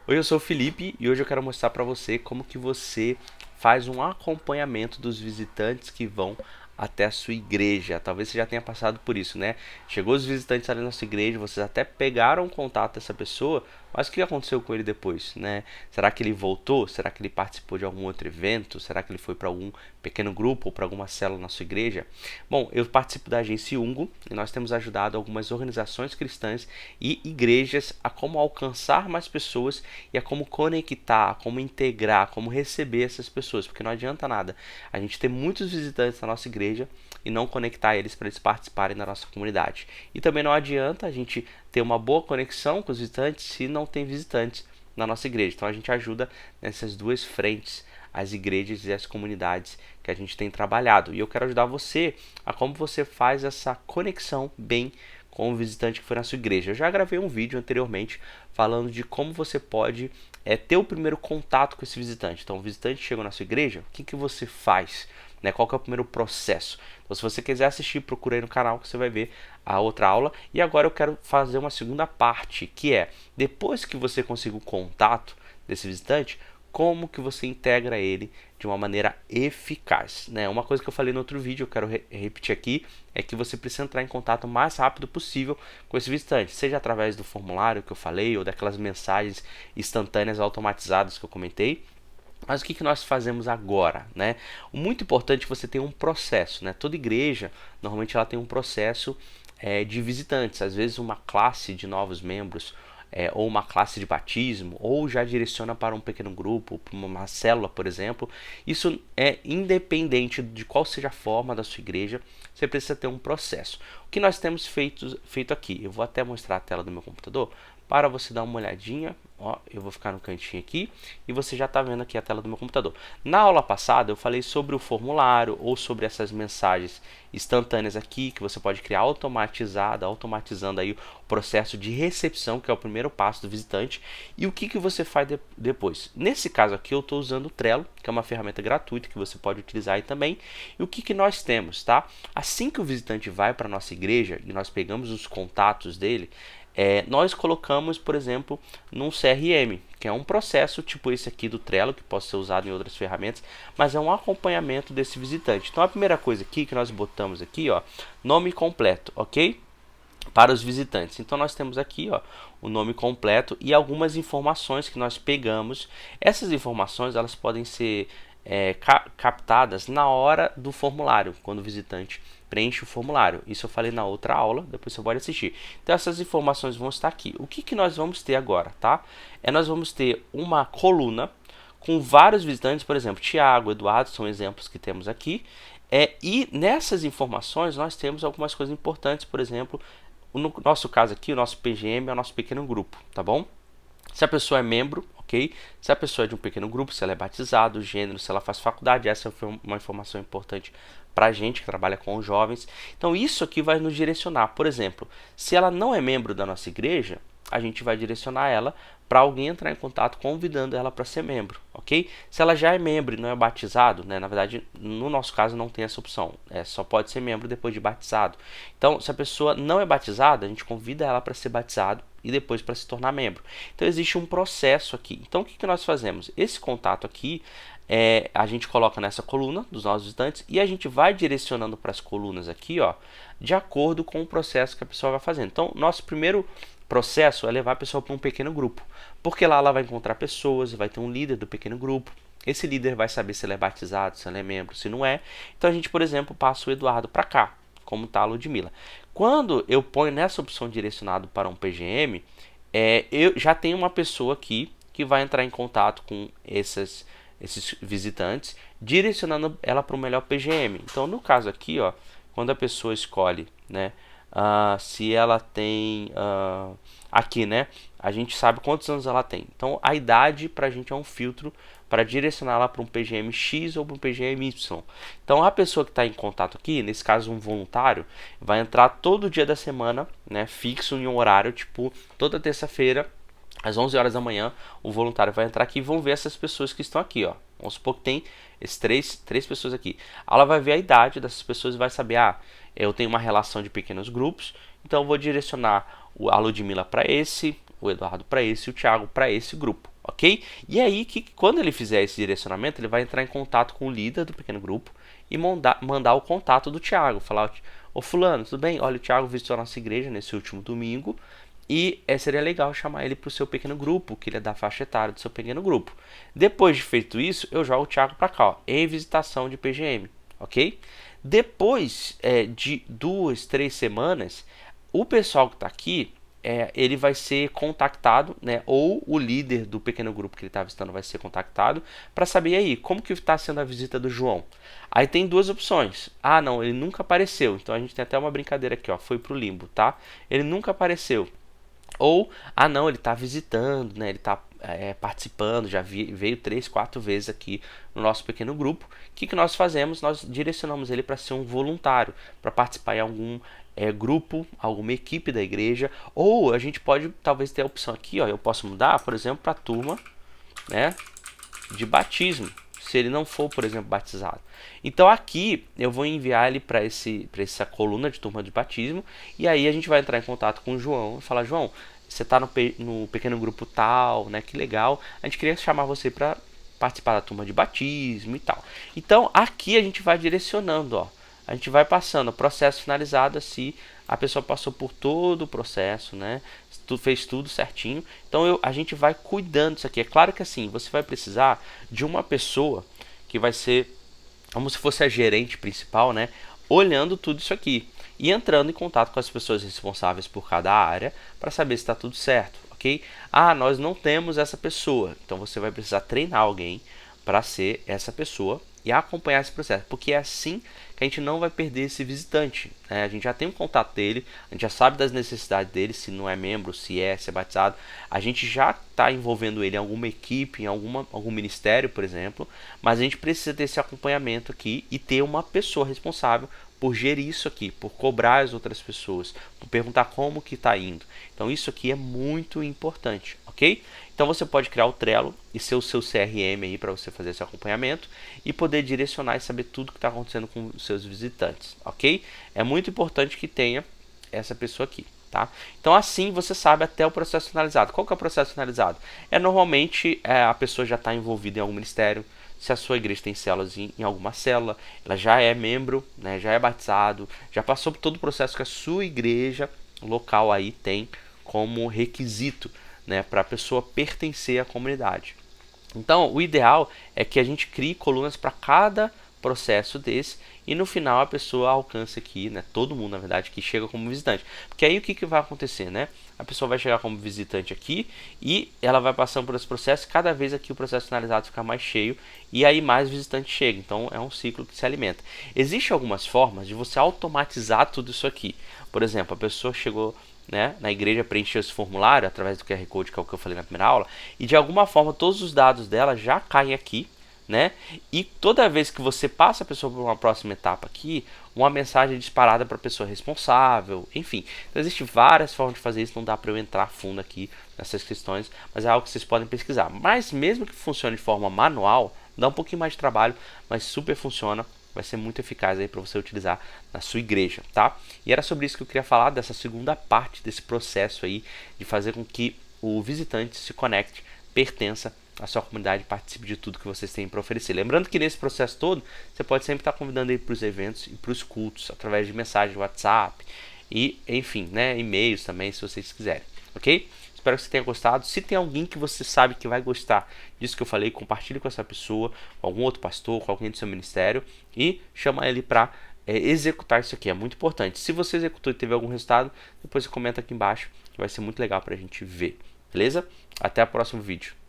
Oi, eu sou o Felipe e hoje eu quero mostrar para você como que você faz um acompanhamento dos visitantes que vão até a sua igreja. Talvez você já tenha passado por isso, né? Chegou os visitantes ali na sua igreja, vocês até pegaram o contato dessa pessoa, mas o que aconteceu com ele depois, né? Será que ele voltou? Será que ele participou de algum outro evento? Será que ele foi para algum pequeno grupo ou para alguma célula na sua igreja? Bom, eu participo da agência Ungo e nós temos ajudado algumas organizações cristãs e igrejas a como alcançar mais pessoas e a como conectar, como integrar, como receber essas pessoas, porque não adianta nada a gente ter muitos visitantes na nossa igreja e não conectar eles para eles participarem da nossa comunidade. E também não adianta a gente ter uma boa conexão com os visitantes se não tem visitantes na nossa igreja. Então a gente ajuda nessas duas frentes, as igrejas e as comunidades que a gente tem trabalhado. E eu quero ajudar você a como você faz essa conexão bem com o visitante que foi na sua igreja. Eu já gravei um vídeo anteriormente falando de como você pode ter o primeiro contato com esse visitante. Então, o visitante chegou na sua igreja, o que você faz? Né? Qual que é o primeiro processo? Então, se você quiser assistir, procura aí no canal que você vai ver a outra aula. E agora eu quero fazer uma segunda parte, que é, depois que você conseguir o contato desse visitante, como que você integra ele de uma maneira eficaz, né? Uma coisa que eu falei no outro vídeo, eu quero repetir aqui, é que você precisa entrar em contato o mais rápido possível com esse visitante, seja através do formulário que eu falei ou daquelas mensagens instantâneas automatizadas que eu comentei. Mas o que nós fazemos agora, né? O muito importante é que você tenha um processo, né? Toda igreja, normalmente ela tem um processo de visitantes, às vezes uma classe de novos membros, ou uma classe de batismo, ou já direciona para um pequeno grupo, para uma célula, por exemplo. Isso é independente de qual seja a forma da sua igreja, você precisa ter um processo. O que nós temos feito aqui? Eu vou até mostrar a tela do meu computador para você dar uma olhadinha. Ó, eu vou ficar no cantinho aqui e você já está vendo aqui a tela do meu computador. Na aula passada eu falei sobre o formulário ou sobre essas mensagens instantâneas aqui que você pode criar automatizando aí o processo de recepção, que é o primeiro passo do visitante. E o que você faz depois? Nesse caso aqui eu estou usando o Trello, que é uma ferramenta gratuita que você pode utilizar aí também. E o que nós temos, tá? Assim que o visitante vai para a nossa igreja e nós pegamos os contatos dele, nós colocamos, por exemplo, num CRM, que é um processo tipo esse aqui do Trello, que pode ser usado em outras ferramentas, mas é um acompanhamento desse visitante. Então a primeira coisa aqui que nós botamos aqui, ó, nome completo, ok? Para os visitantes. Então nós temos aqui, ó, o nome completo e algumas informações que nós pegamos. Essas informações elas podem ser captadas na hora do formulário, quando o visitante preenche o formulário. Isso eu falei na outra aula, depois você pode assistir. Então essas informações vão estar aqui. O que nós vamos ter agora, tá? Nós vamos ter uma coluna com vários visitantes, por exemplo, Tiago, Eduardo, são exemplos que temos aqui. E nessas informações nós temos algumas coisas importantes, por exemplo, no nosso caso aqui, o nosso PGM é o nosso pequeno grupo, tá bom? Se a pessoa é membro, ok? Se a pessoa é de um pequeno grupo, se ela é batizada, o gênero, se ela faz faculdade, essa foi uma informação importante para a gente que trabalha com os jovens. Então isso aqui vai nos direcionar. Por exemplo, se ela não é membro da nossa igreja, a gente vai direcionar ela para alguém entrar em contato convidando ela para ser membro, ok? Se ela já é membro e não é batizado, né, na verdade, no nosso caso não tem essa opção, só pode ser membro depois de batizado. Então, se a pessoa não é batizada, a gente convida ela para ser batizado e depois para se tornar membro. Então, existe um processo aqui. Então, o que nós fazemos? Esse contato aqui, a gente coloca nessa coluna dos nossos visitantes e a gente vai direcionando para as colunas aqui, ó, de acordo com o processo que a pessoa vai fazendo. Então, nosso primeiro processo é levar a pessoa para um pequeno grupo, porque lá ela vai encontrar pessoas, vai ter um líder do pequeno grupo. Esse líder vai saber se ele é batizado, se ele é membro, se não é. Então a gente, por exemplo, passa o Eduardo para cá, como está a Ludmilla. Quando eu ponho nessa opção direcionado para um PGM, eu já tenho uma pessoa aqui que vai entrar em contato com esses visitantes, direcionando ela para o melhor PGM. Então, no caso aqui, ó, quando a pessoa escolhe, né, se ela tem aqui, né, a gente sabe quantos anos ela tem. Então, a idade para a gente é um filtro para direcionar ela para um PGM X ou para um PGM Y. Então, a pessoa que está em contato aqui, nesse caso um voluntário, vai entrar todo dia da semana, né, fixo em um horário, tipo toda terça-feira às 11 horas da manhã, o voluntário vai entrar aqui e vão ver essas pessoas que estão aqui, ó. Vamos supor que tem esses três pessoas aqui. Ela vai ver a idade dessas pessoas e vai saber, eu tenho uma relação de pequenos grupos, então eu vou direcionar a Ludmilla para esse, o Eduardo para esse e o Thiago para esse grupo, ok? E aí, quando ele fizer esse direcionamento, ele vai entrar em contato com o líder do pequeno grupo e mandar o contato do Thiago, falar, ô fulano, tudo bem? Olha, o Thiago visitou a nossa igreja nesse último domingo e seria legal chamar ele para o seu pequeno grupo, que ele é da faixa etária do seu pequeno grupo. Depois de feito isso, eu jogo o Thiago para cá, ó, em visitação de PGM, ok? Depois de 2, 3 semanas, o pessoal que está aqui, ele vai ser contactado, né? Ou o líder do pequeno grupo que ele está visitando vai ser contactado para saber aí como que está sendo a visita do João. Aí tem duas opções. Ah, não, ele nunca apareceu. Então a gente tem até uma brincadeira aqui, ó, foi pro limbo, tá? Ele nunca apareceu. Ou, ah não, ele está visitando, né? Ele está participando, já veio 3, 4 vezes aqui no nosso pequeno grupo. O que nós fazemos? Nós direcionamos ele para ser um voluntário, para participar em algum grupo, alguma equipe da igreja. Ou a gente pode talvez ter a opção aqui, ó, eu posso mudar, por exemplo, para a turma, né, de batismo, se ele não for, por exemplo, batizado. Então aqui eu vou enviar ele para essa coluna de turma de batismo, e aí a gente vai entrar em contato com o João e falar, João, você está no pequeno grupo tal, né? Que legal. A gente queria chamar você para participar da turma de batismo e tal. Então aqui a gente vai direcionando, ó. A gente vai passando o processo finalizado se a pessoa passou por todo o processo, né? Fez tudo certinho. Então a gente vai cuidando disso aqui. É claro que assim, você vai precisar de uma pessoa que vai ser como se fosse a gerente principal, né? Olhando tudo isso aqui e entrando em contato com as pessoas responsáveis por cada área para saber se está tudo certo, ok? Ah, nós não temos essa pessoa, então você vai precisar treinar alguém para ser essa pessoa e acompanhar esse processo, porque é assim que a gente não vai perder esse visitante, né? A gente já tem um contato dele, a gente já sabe das necessidades dele, se não é membro, se é batizado, a gente já está envolvendo ele em alguma equipe, em algum ministério, por exemplo, mas a gente precisa ter esse acompanhamento aqui e ter uma pessoa responsável por gerir isso aqui, por cobrar as outras pessoas, por perguntar como que está indo. Então isso aqui é muito importante, ok? Então você pode criar o Trello e ser o seu CRM aí para você fazer esse acompanhamento e poder direcionar e saber tudo que está acontecendo com os seus visitantes, ok? É muito importante que tenha essa pessoa aqui. Tá? Então assim você sabe até o processo finalizado. Qual que é o processo finalizado? Normalmente a pessoa já está envolvida em algum ministério. Se a sua igreja tem células em alguma célula, ela já é membro, né, já é batizado, já passou por todo o processo que a sua igreja local aí tem como requisito, né, para a pessoa pertencer à comunidade. Então, o ideal é que a gente crie colunas para cada processo desse e no final a pessoa alcance aqui, né, todo mundo na verdade que chega como visitante. Porque aí o que vai acontecer, né? A pessoa vai chegar como visitante aqui e ela vai passando por esse processo, cada vez aqui o processo finalizado fica mais cheio e aí mais visitantes chegam. Então é um ciclo que se alimenta. Existem algumas formas de você automatizar tudo isso aqui. Por exemplo, a pessoa chegou, né, na igreja, preencheu esse formulário através do QR Code, que é o que eu falei na primeira aula, e de alguma forma todos os dados dela já caem aqui, né? E toda vez que você passa a pessoa para uma próxima etapa aqui, uma mensagem é disparada para a pessoa responsável, enfim. Então existem várias formas de fazer isso, não dá para eu entrar a fundo aqui nessas questões, mas é algo que vocês podem pesquisar. Mas mesmo que funcione de forma manual, dá um pouquinho mais de trabalho, mas super funciona. Vai ser muito eficaz aí para você utilizar na sua igreja, tá? E era sobre isso que eu queria falar, dessa segunda parte desse processo aí de fazer com que o visitante se conecte, pertença à sua comunidade, participe de tudo que vocês têm para oferecer. Lembrando que nesse processo todo, você pode sempre estar convidando ele para os eventos e para os cultos, através de mensagem de WhatsApp e, enfim, né, e-mails também, se vocês quiserem, ok? Espero que você tenha gostado. Se tem alguém que você sabe que vai gostar disso que eu falei, compartilhe com essa pessoa, com algum outro pastor, com alguém do seu ministério e chama ele para executar isso aqui. É muito importante. Se você executou e teve algum resultado, depois você comenta aqui embaixo, que vai ser muito legal para a gente ver. Beleza? Até o próximo vídeo.